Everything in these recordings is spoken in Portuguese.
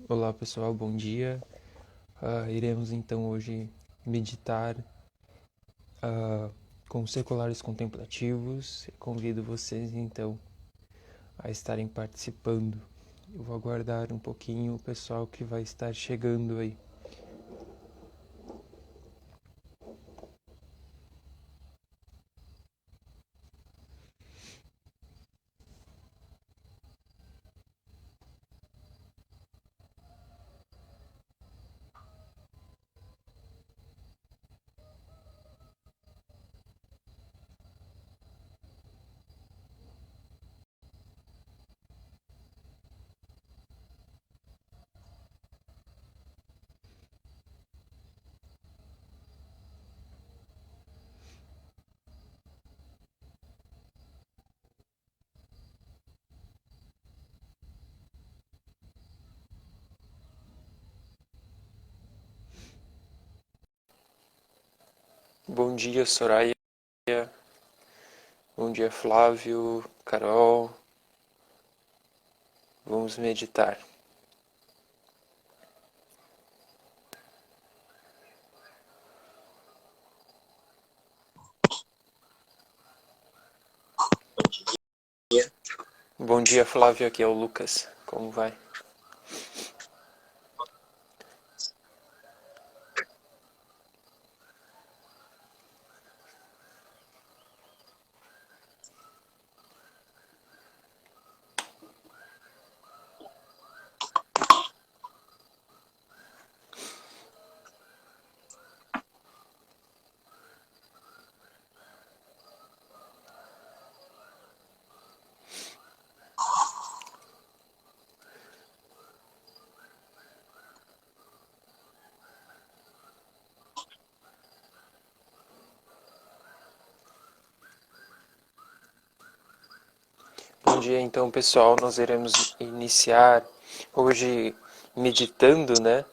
Olá pessoal, bom dia. Iremos então hoje meditar com seculares contemplativos. Convido vocês então a estarem participando. Eu vou aguardar um pouquinho o pessoal que vai estar chegando aí. Bom dia, Soraya. Bom dia, Flávio, Carol. Vamos meditar. Bom dia, Flávio. Aqui é o Lucas. Como vai? Bom dia, então, pessoal. Nós iremos iniciar hoje meditando, né?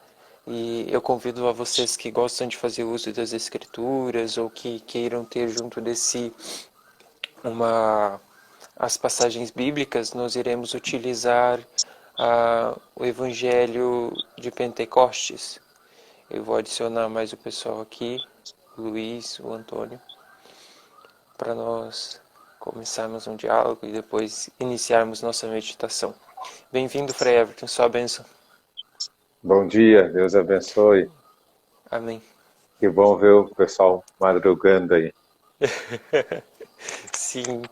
E eu convido a vocês que gostam de fazer uso das escrituras ou que queiram ter junto de si uma as passagens bíblicas, nós iremos utilizar o Evangelho de Pentecostes. Eu vou adicionar mais o pessoal aqui, o Luiz, o Antônio, para nós começarmos um diálogo e depois iniciarmos nossa meditação. Bem-vindo, Frei Everton, sua bênção. Bom dia, Deus abençoe. Amém. Que bom ver o pessoal madrugando aí. Sim,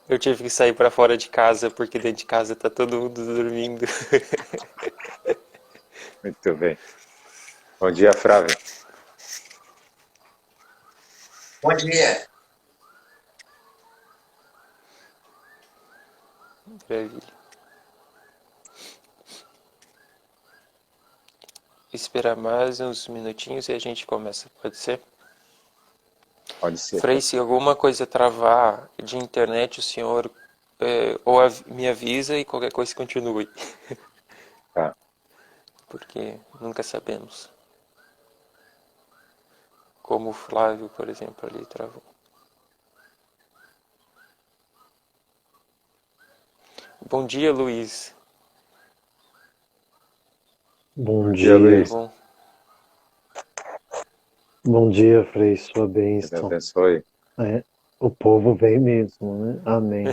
eu tive que sair para fora de casa porque dentro de casa tá todo mundo dormindo. Muito bem. Bom dia, Flávio. Bom dia. Maravilha. Esperar mais uns minutinhos e a gente começa, pode ser? Pode ser. Frei, se alguma coisa travar de internet, o senhor me avisa e qualquer coisa continue. Tá. Porque nunca sabemos. Como o Flávio, por exemplo, ali travou. Bom dia, Luiz. Bom Bom dia, Tudo dia, Luiz. bom? bom dia, Frei, sua Deus bênção. abençoe. É, o povo vem mesmo, né? Amém.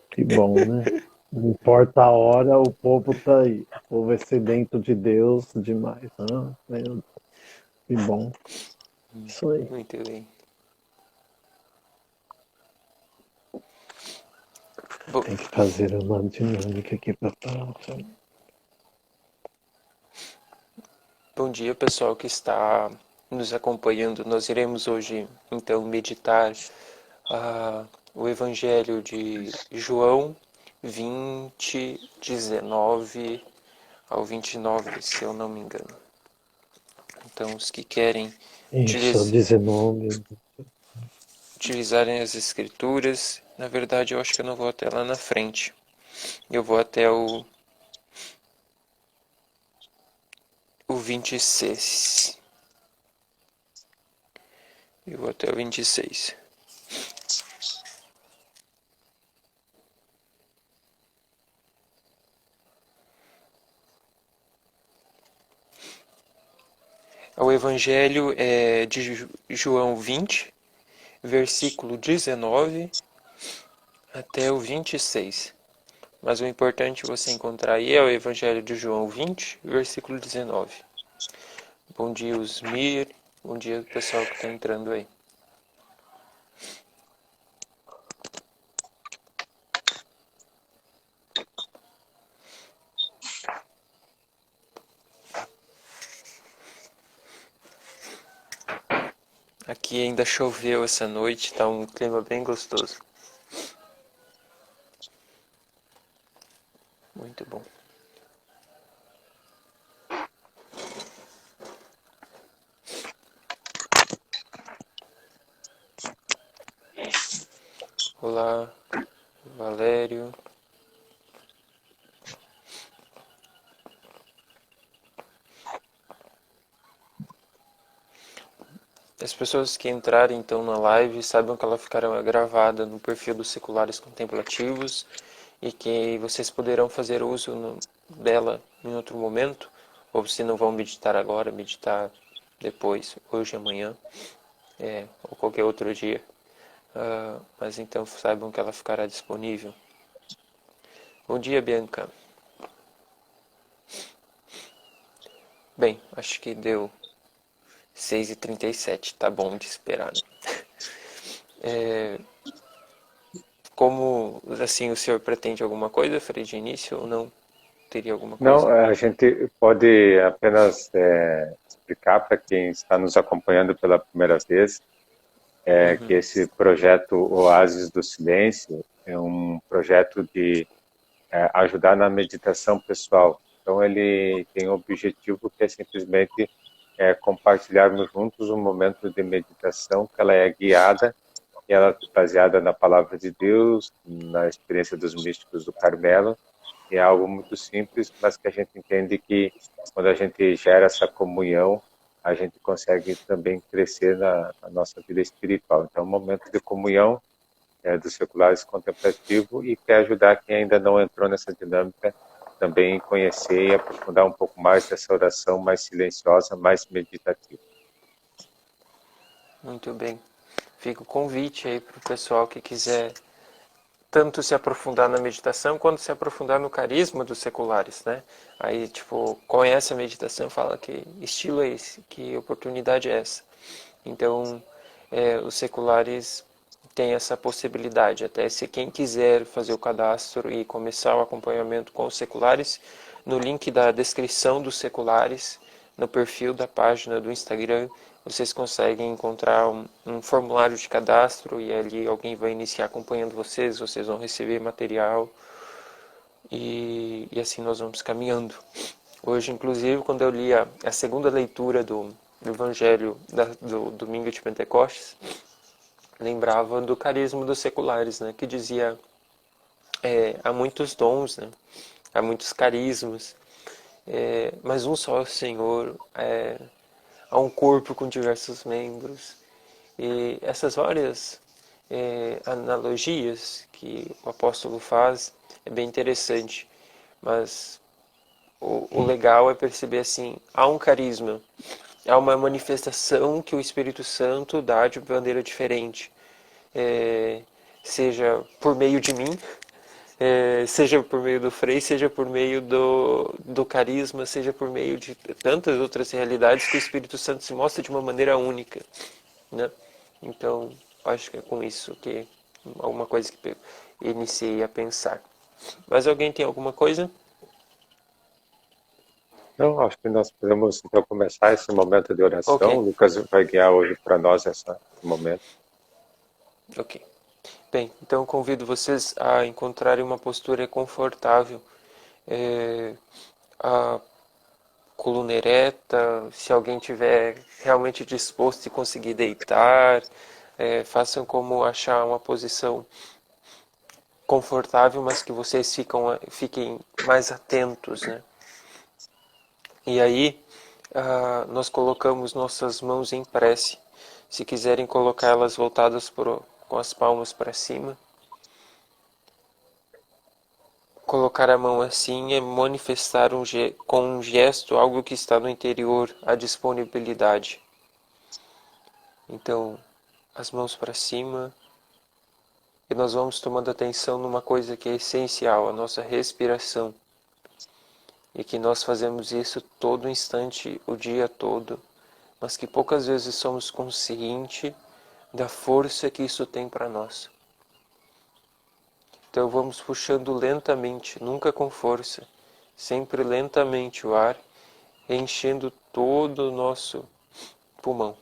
Que bom, né? Não importa a hora, o povo tá aí. O povo é sedento de Deus demais. Ah, meu Deus, que bom. Isso aí. Muito bem. Bom, Tem que fazer uma dinâmica aqui para falar. bom dia, pessoal que está nos acompanhando. Nós iremos hoje, então, meditar o Evangelho de João 20, 19 ao 29, se eu não me engano. Então, os que querem Isso, 19. utilizarem as escrituras, na verdade eu acho que eu não vou até lá na frente. Eu vou até o 26. Eu vou até o 26. O Evangelho é de João 20, versículo 19 até o 26. Mas o importante você encontrar aí é o Evangelho de João 20, versículo 19. Bom dia, Osmir. Bom dia, pessoal que está entrando aí. Aqui ainda choveu essa noite, tá um clima bem gostoso. Muito bom. Olá, Valério. As pessoas que entrarem então na live saibam que ela ficará gravada no perfil dos Seculares Contemplativos e que vocês poderão fazer uso dela em outro momento, ou se não vão meditar agora, meditar depois, hoje, amanhã, ou qualquer outro dia. Mas então saibam que ela ficará disponível. Bom dia, Bianca. Bem, acho que deu 6h37, tá bom de esperar, né? Como, assim, o senhor pretende alguma coisa, Frei, de início, ou não? Teria alguma Não, coisa? a gente pode apenas explicar para quem está nos acompanhando pela primeira vez que esse projeto Oásis do Silêncio é um projeto de ajudar na meditação pessoal. Então, ele tem o objetivo que é simplesmente compartilharmos juntos um momento de meditação que ela é guiada e ela é baseada na palavra de Deus, na experiência dos místicos do Carmelo. É algo muito simples, mas que a gente entende que quando a gente gera essa comunhão, a gente consegue também crescer na nossa vida espiritual. Então, é um momento de comunhão dos seculares contemplativos e quer ajudar quem ainda não entrou nessa dinâmica também conhecer e aprofundar um pouco mais dessa oração mais silenciosa, mais meditativa. Muito bem. Fica o convite aí para o pessoal que quiser tanto se aprofundar na meditação quanto se aprofundar no carisma dos seculares, né? Aí, tipo, conhece a meditação, fala que estilo é esse, que oportunidade é essa. Então, os seculares têm essa possibilidade. Até se quem quiser fazer o cadastro e começar o acompanhamento com os seculares, no link da descrição dos seculares, no perfil da página do Instagram, vocês conseguem encontrar um formulário de cadastro e ali alguém vai iniciar acompanhando vocês, vocês vão receber material e assim nós vamos caminhando. Hoje, inclusive, quando eu li a segunda leitura do Evangelho do Domingo de Pentecostes, lembrava do carisma dos seculares, né, que dizia há muitos dons, né, há muitos carismas, mas um só é o Senhor, há um corpo com diversos membros. E essas várias analogias que o apóstolo faz é bem interessante, mas o legal é perceber assim, há um carisma, há uma manifestação que o Espírito Santo dá de maneira diferente, seja por meio de mim, seja por meio do Frei, seja por meio do carisma, seja por meio de tantas outras realidades que o Espírito Santo se mostra de uma maneira única, né? Então, acho que é com isso que alguma coisa que eu iniciei a pensar. Mas alguém tem alguma coisa? Então, acho que nós podemos então começar esse momento de oração. Ok, O Lucas vai guiar hoje para nós esse momento. ok. Bem, então convido vocês a encontrarem uma postura confortável, a coluna ereta, se alguém tiver realmente disposto e conseguir deitar, façam como achar uma posição confortável, mas que vocês fiquem mais atentos, né? E aí, nós colocamos nossas mãos em prece. Se quiserem colocá-las voltadas com as palmas para cima. Colocar a mão assim é manifestar com um gesto algo que está no interior, a disponibilidade. Então, as mãos para cima, e nós vamos tomando atenção numa coisa que é essencial, a nossa respiração. E que nós fazemos isso todo instante, o dia todo, mas que poucas vezes somos conscientes da força que isso tem para nós. Então vamos puxando lentamente, nunca com força, sempre lentamente o ar, enchendo todo o nosso pulmão.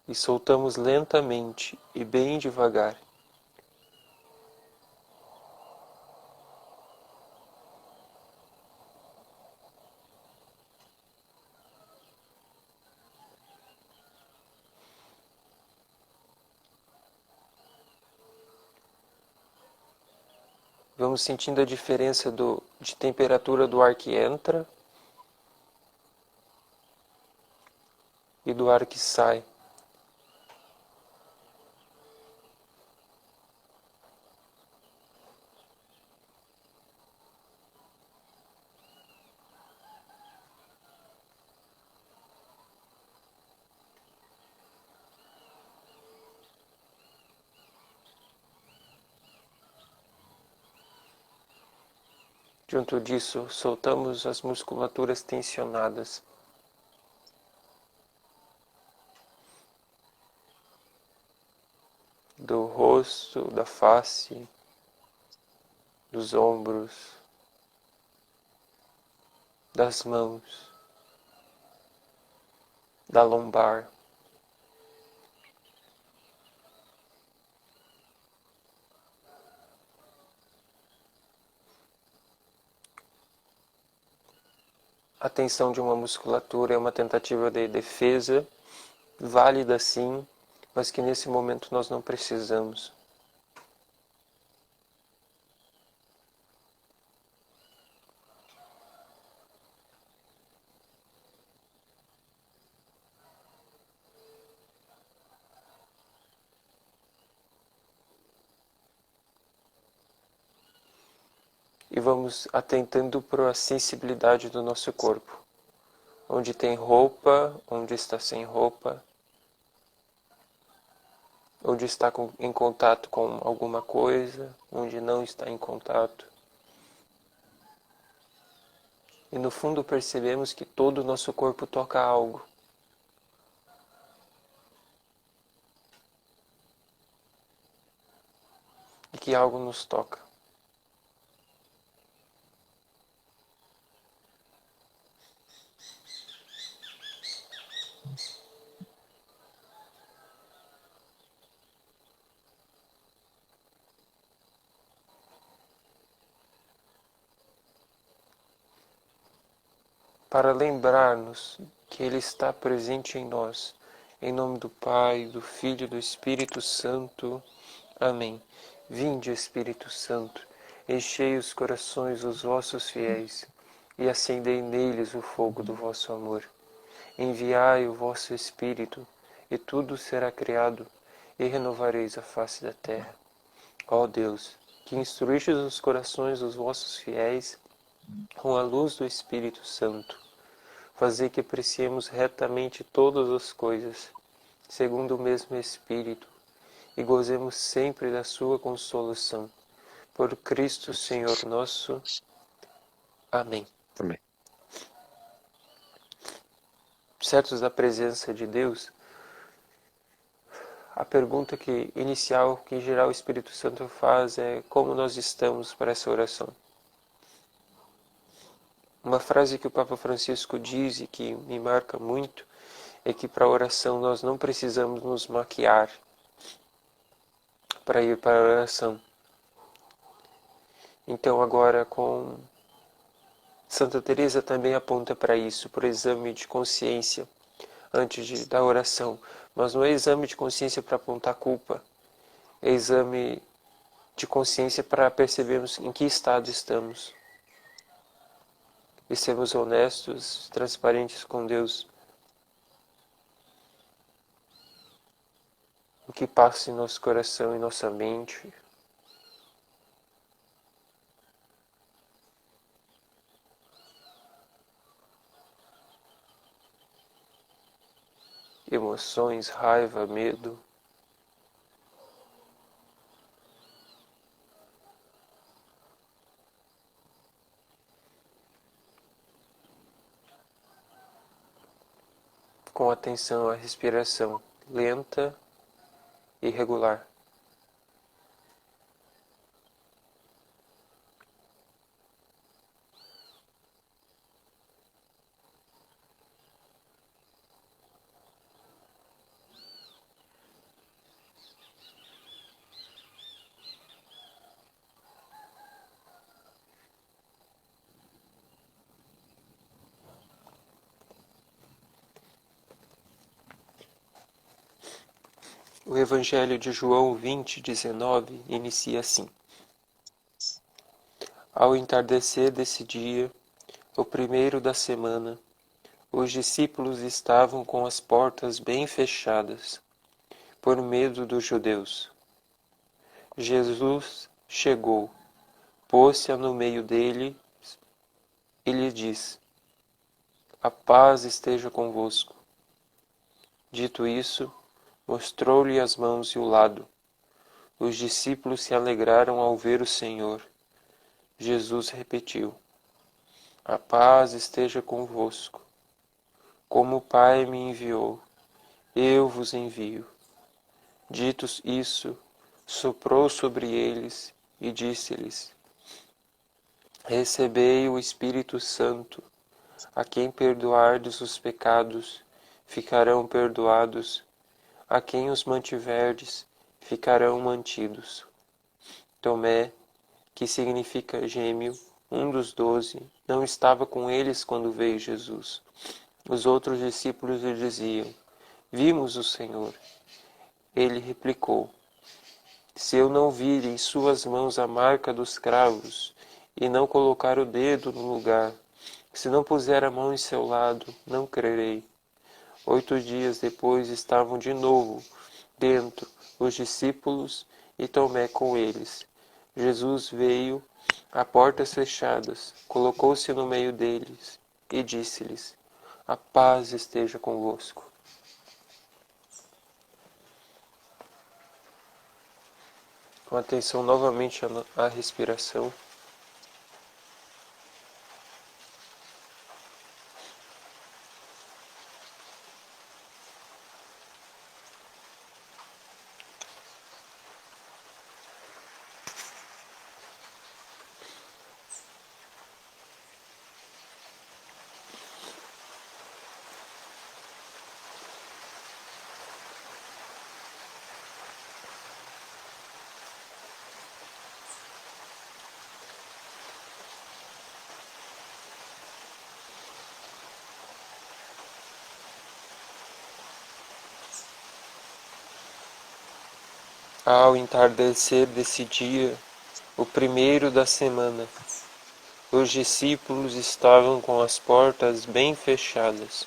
E soltamos lentamente e bem devagar. Vamos sentindo a diferença de temperatura do ar que entra e do ar que sai. Junto disso, soltamos as musculaturas tensionadas. Do rosto, da face, dos ombros, das mãos, da lombar. A tensão de uma musculatura é uma tentativa de defesa, válida sim, mas que nesse momento nós não precisamos. E vamos atentando para a sensibilidade do nosso corpo. Onde tem roupa, onde está sem roupa, onde está em contato com alguma coisa, onde não está em contato. E no fundo percebemos que todo o nosso corpo toca algo. E que algo nos toca. Para lembrar-nos que Ele está presente em nós. Em nome do Pai, do Filho e do Espírito Santo. Amém. Vinde, Espírito Santo, enchei os corações dos vossos fiéis e acendei neles o fogo do vosso amor. Enviai o vosso Espírito, e tudo será criado, e renovareis a face da terra. Ó Deus, que instruístes os corações dos vossos fiéis com a luz do Espírito Santo, fazei que apreciemos retamente todas as coisas, segundo o mesmo Espírito, e gozemos sempre da sua consolação. Por Cristo Senhor nosso. Amém. Também. Certos da presença de Deus, a pergunta inicial que em geral o Espírito Santo faz é como nós estamos para essa oração. Uma frase que o Papa Francisco diz e que me marca muito é que para a oração nós não precisamos nos maquiar para ir para a oração. Então agora com Santa Teresa também aponta para isso, para o exame de consciência antes da oração. Mas não é exame de consciência para apontar culpa, é exame de consciência para percebermos em que estado estamos. E sermos honestos, transparentes com Deus. O que passa em nosso coração e nossa mente, emoções, raiva, medo. Com atenção à respiração lenta e regular. O Evangelho de João 20:19 inicia assim: Ao entardecer desse dia, o primeiro da semana, os discípulos estavam com as portas bem fechadas, por medo dos judeus. Jesus chegou, pôs-se no meio deles e lhe disse: A paz esteja convosco. Dito isso, mostrou-lhe as mãos e o lado. Os discípulos se alegraram ao ver o Senhor. Jesus repetiu: A paz esteja convosco. Como o Pai me enviou, eu vos envio. Dito isso, soprou sobre eles e disse-lhes: Recebei o Espírito Santo. A quem perdoardes os pecados, ficarão perdoados. A quem os mantiverdes, ficarão mantidos. Tomé, que significa gêmeo, um dos 12, não estava com eles quando veio Jesus. Os outros discípulos lhe diziam: Vimos o Senhor. Ele replicou: Se eu não vir em suas mãos a marca dos cravos, e não colocar o dedo no lugar, se não puser a mão em seu lado, não crerei. 8 dias depois estavam de novo dentro os discípulos e Tomé com eles. Jesus veio a portas fechadas, colocou-se no meio deles e disse-lhes: A paz esteja convosco. Com atenção novamente à respiração. Ao entardecer desse dia, o primeiro da semana, os discípulos estavam com as portas bem fechadas.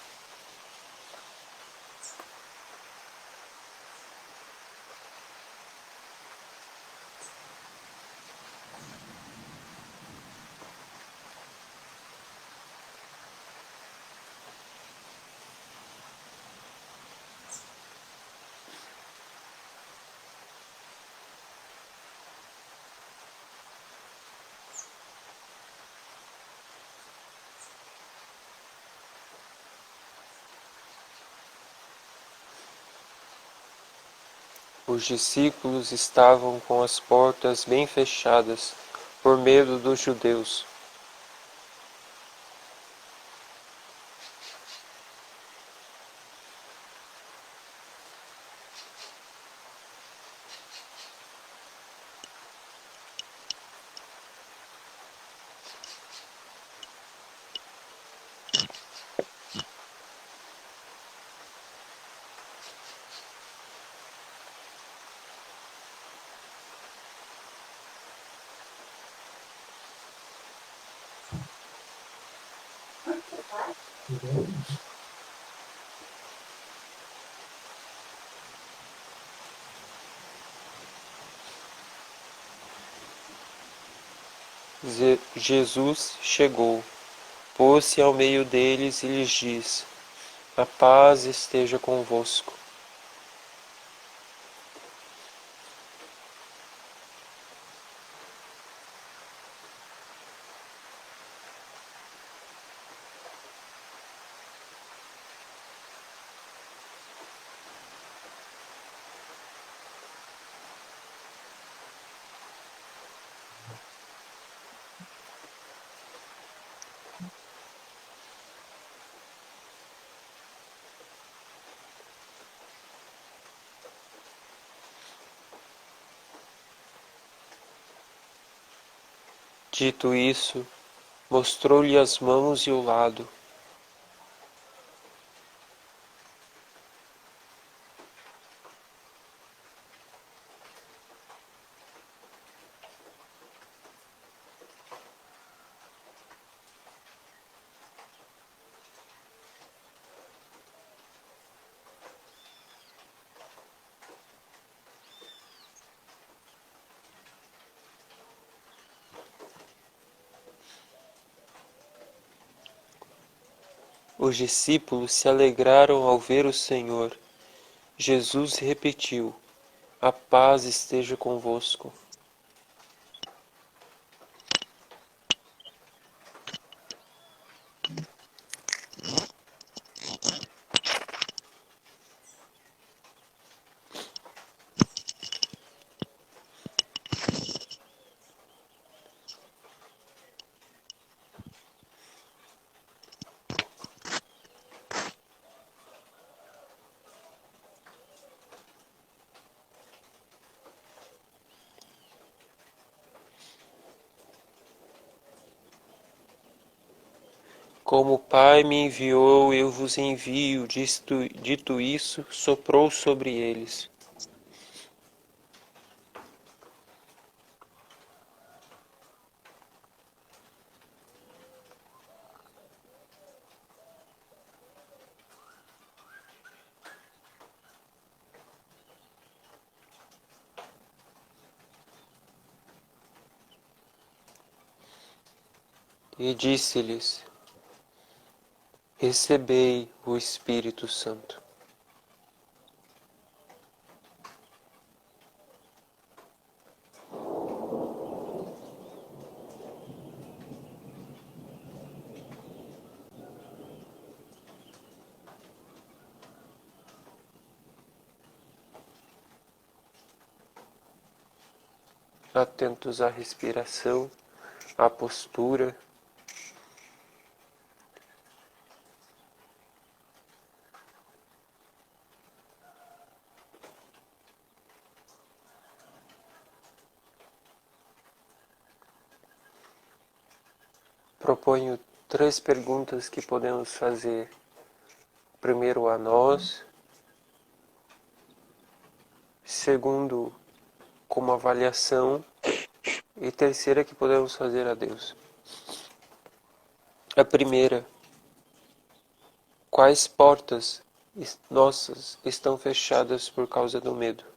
Os discípulos estavam com as portas bem fechadas, por medo dos judeus. Jesus chegou, pôs-se ao meio deles e lhes disse: A paz esteja convosco. Dito isso, mostrou-lhe as mãos e o lado. Os discípulos se alegraram ao ver o Senhor. Jesus repetiu: a paz esteja convosco. Como o Pai me enviou, eu vos envio. Dito isso, soprou sobre eles. E disse-lhes: recebei o Espírito Santo. Atentos à respiração, à postura. Proponho 3 perguntas que podemos fazer. Primeiro a nós, segundo como avaliação e terceira que podemos fazer a Deus. A primeira: quais portas nossas estão fechadas por causa do medo?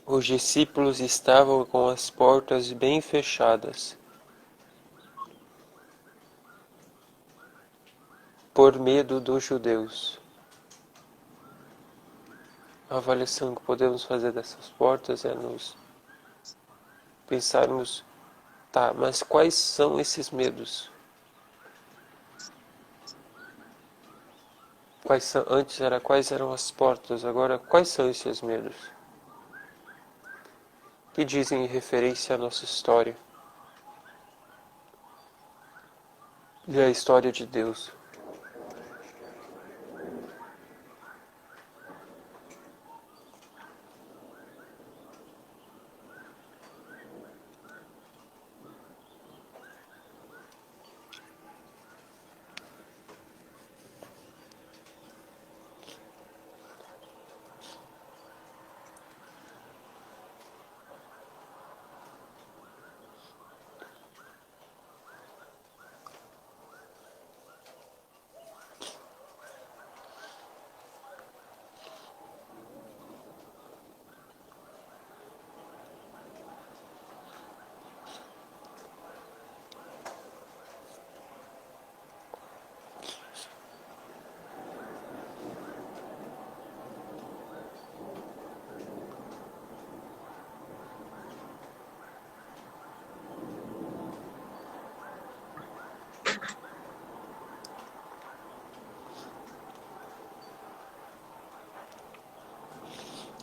Os discípulos estavam com as portas bem fechadas, por medo dos judeus. A avaliação que podemos fazer dessas portas é nos pensarmos, tá, mas quais são esses medos? Antes era quais eram as portas, agora quais são esses medos? Que dizem em referência à nossa história. e a história de Deus.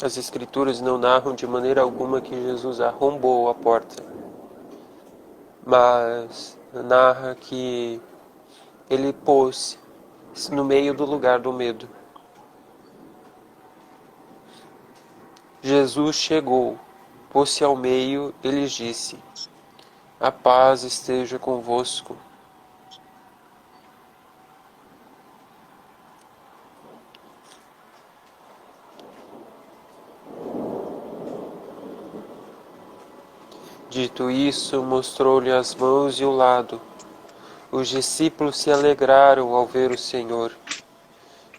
As Escrituras não narram de maneira alguma que Jesus arrombou a porta, mas narra que ele pôs no meio do lugar do medo. Jesus chegou, pôs-se ao meio e lhes disse: a paz esteja convosco. Dito isso, mostrou-lhe as mãos e o lado. Os discípulos se alegraram ao ver o Senhor.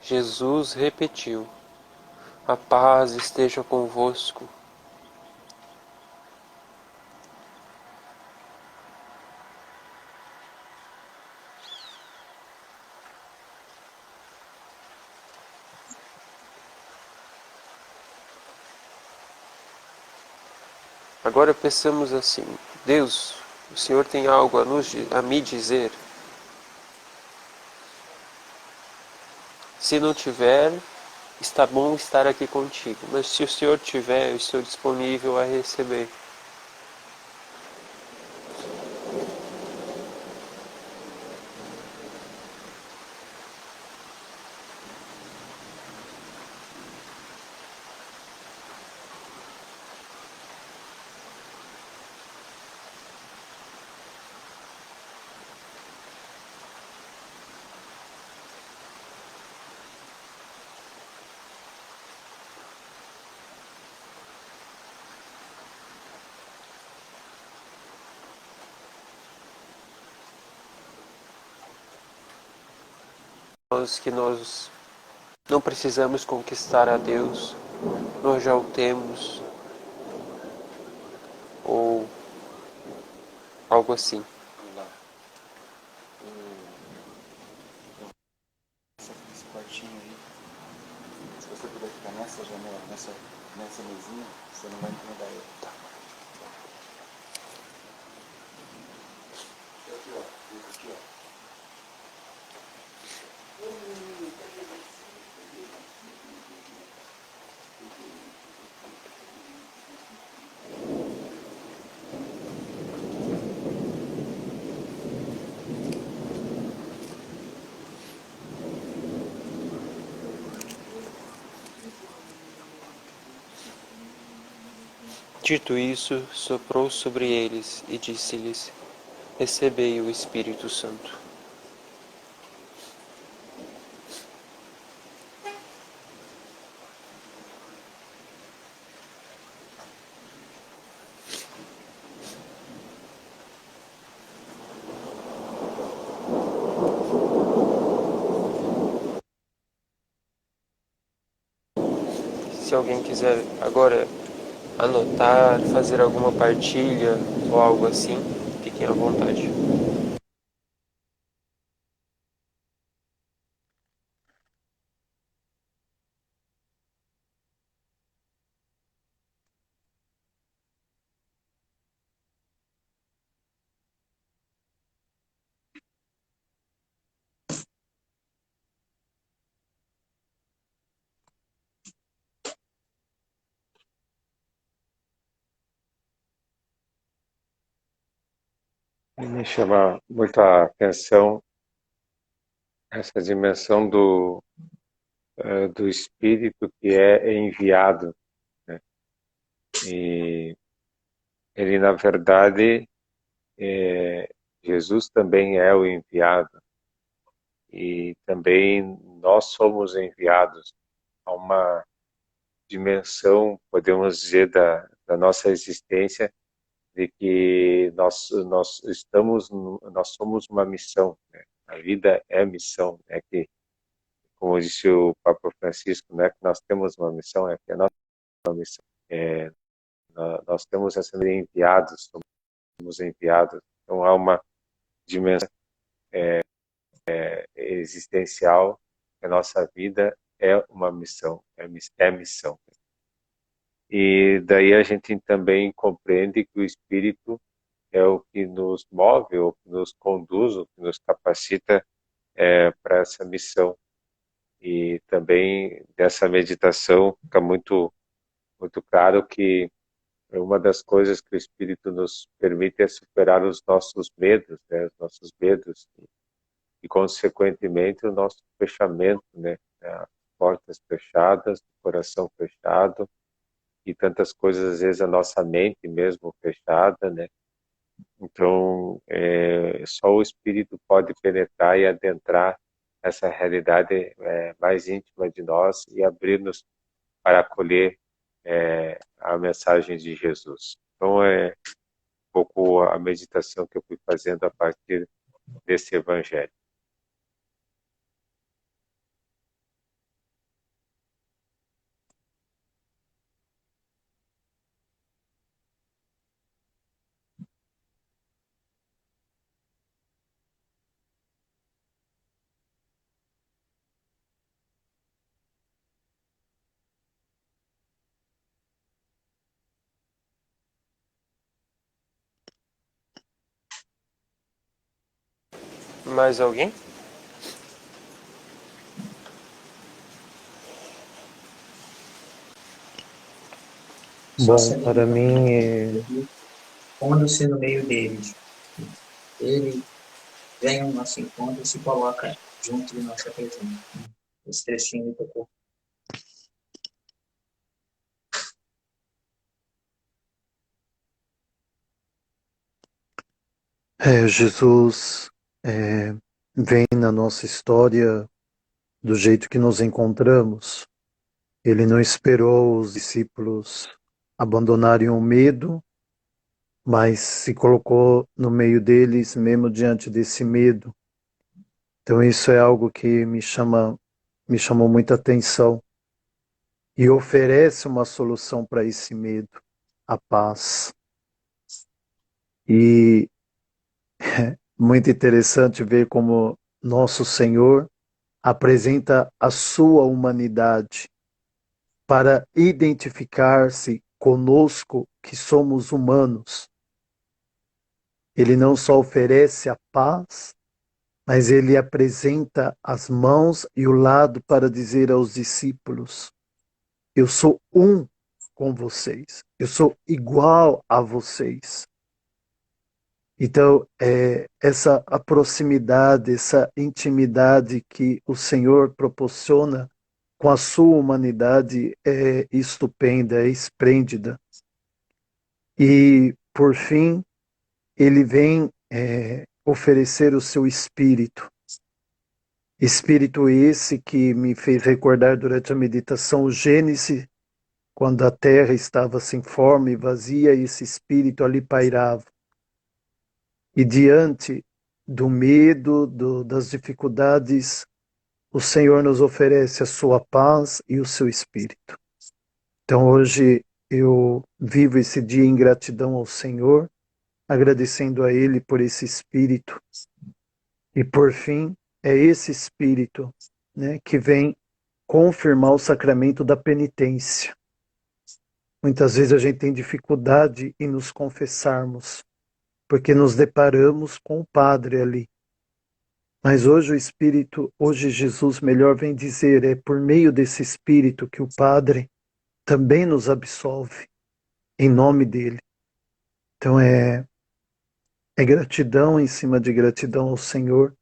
Jesus repetiu: a paz esteja convosco. Agora pensamos assim: Deus, o Senhor tem algo a me dizer? Se não tiver, está bom estar aqui contigo, mas se o Senhor tiver, eu estou disponível a receber. Nós não precisamos conquistar a Deus, nós já o temos, ou algo assim. Esse quartinho aí, se você puder ficar nessa janela, nessa mesinha, você não vai incomodar ele. Tá. Aqui, ó. Isso aqui, ó. Dito isso, soprou sobre eles e disse-lhes: recebei o Espírito Santo. Se alguém quiser agora anotar, fazer alguma partilha ou algo assim, fiquem à vontade. Me chama muita atenção essa dimensão do Espírito que é enviado, né? E ele, na verdade, Jesus também é o enviado. E também nós somos enviados a uma dimensão, podemos dizer, da nossa existência, de que nós somos uma missão, né? A vida é missão, né? Que, como disse o Papa Francisco, não é que nós temos uma missão, é que a nossa missão é, nós temos essa enviados, somos enviados. Então há uma dimensão existencial, que a nossa vida é uma missão, é missão. E daí a gente também compreende que o Espírito é o que nos move, o que nos conduz, o que nos capacita para essa missão. E também dessa meditação fica muito, muito claro que uma das coisas que o Espírito nos permite é superar os nossos medos, né? Os nossos medos e consequentemente, o nosso fechamento, né? As portas fechadas, o coração fechado e tantas coisas, às vezes, a nossa mente mesmo fechada, né? Então, só o Espírito pode penetrar e adentrar essa realidade mais íntima de nós e abrir-nos para acolher a mensagem de Jesus. Então, é um pouco a meditação que eu fui fazendo a partir desse Evangelho. Mais alguém? Só Bom, sendo para mim, pondo-se no meio deles. Ele vem ao nosso encontro e se coloca junto de nossa presença. Esse trechinho me tocou. Jesus vem na nossa história do jeito que nos encontramos. Ele não esperou os discípulos abandonarem o medo, mas se colocou no meio deles mesmo diante desse medo. Então isso é algo que me chamou muita atenção e oferece uma solução para esse medo, a paz. E muito interessante ver como nosso Senhor apresenta a sua humanidade para identificar-se conosco que somos humanos. Ele não só oferece a paz, mas ele apresenta as mãos e o lado para dizer aos discípulos: eu sou um com vocês, eu sou igual a vocês. Então, essa a proximidade, essa intimidade que o Senhor proporciona com a sua humanidade é estupenda, é esplêndida. E, por fim, ele vem oferecer o seu espírito. Espírito esse que me fez recordar durante a meditação o Gênesis, quando a terra estava sem forma e vazia, e esse espírito ali pairava. E diante do medo, das dificuldades, o Senhor nos oferece a sua paz e o seu espírito. Então hoje eu vivo esse dia em gratidão ao Senhor, agradecendo a Ele por esse espírito. E por fim, é esse espírito, né, que vem confirmar o sacramento da penitência. Muitas vezes a gente tem dificuldade em nos confessarmos, porque nos deparamos com o Padre ali. Mas hoje o Espírito, hoje Jesus melhor vem dizer, é por meio desse Espírito que o Padre também nos absolve, em nome dele. Então é gratidão em cima de gratidão ao Senhor,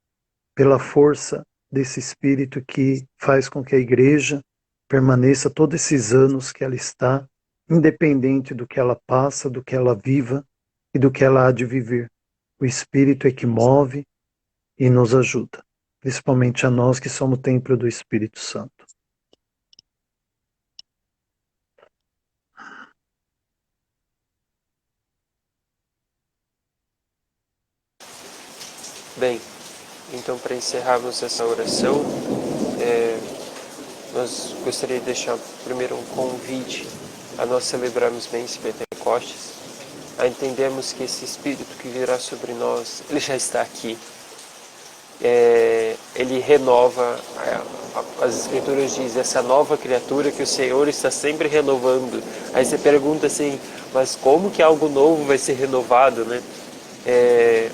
pela força desse Espírito que faz com que a igreja permaneça todos esses anos que ela está, independente do que ela passa, do que ela viva e do que ela há de viver. O Espírito é que move e nos ajuda, principalmente a nós que somos o templo do Espírito Santo. Bem, então para encerrarmos essa oração, nós gostaria de deixar primeiro um convite a nós celebrarmos bem esse Pentecostes, a entendermos que esse Espírito que virá sobre nós, ele já está aqui. Ele renova, as Escrituras dizem, essa nova criatura que o Senhor está sempre renovando. Aí você pergunta assim, mas como que algo novo vai ser renovado, né?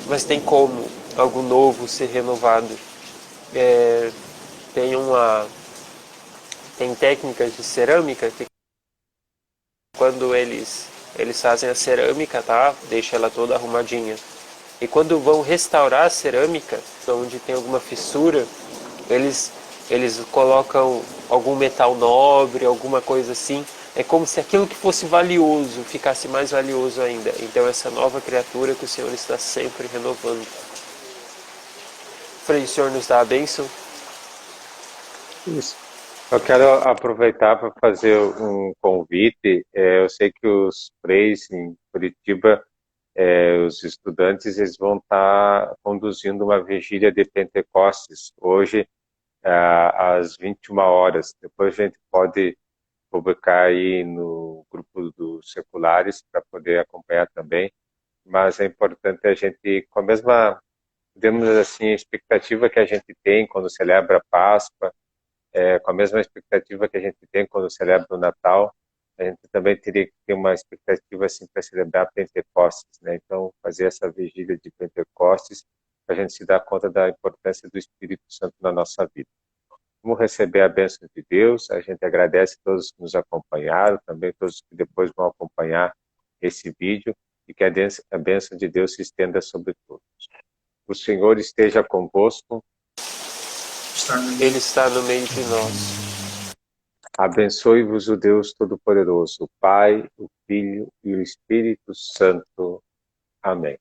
Mas tem como algo novo ser renovado. Tem técnicas de cerâmica que quando eles fazem a cerâmica, tá? Deixa ela toda arrumadinha. E quando vão restaurar a cerâmica, onde tem alguma fissura, eles colocam algum metal nobre, alguma coisa assim. É como se aquilo que fosse valioso ficasse mais valioso ainda. Então essa nova criatura que o Senhor está sempre renovando. Frei, o Senhor nos dá a bênção? Isso. Eu quero aproveitar para fazer um convite. Eu sei que os freis em Curitiba, os estudantes, eles vão estar conduzindo uma vigília de Pentecostes hoje às 21 horas. Depois a gente pode publicar aí no grupo dos seculares para poder acompanhar também. Mas é importante a gente, com a mesma, digamos assim, expectativa que a gente tem quando celebra a Páscoa, com a mesma expectativa que a gente tem quando celebra o Natal, a gente também teria que ter uma expectativa assim para celebrar Pentecostes, né? Então, fazer essa vigília de Pentecostes para a gente se dar conta da importância do Espírito Santo na nossa vida. Vamos receber a bênção de Deus. A gente agradece a todos que nos acompanharam, também todos que depois vão acompanhar esse vídeo, e que a bênção de Deus se estenda sobre todos. O Senhor esteja convosco. Ele está no meio de nós. Abençoe-vos o Deus Todo-Poderoso, o Pai, o Filho e o Espírito Santo. Amém.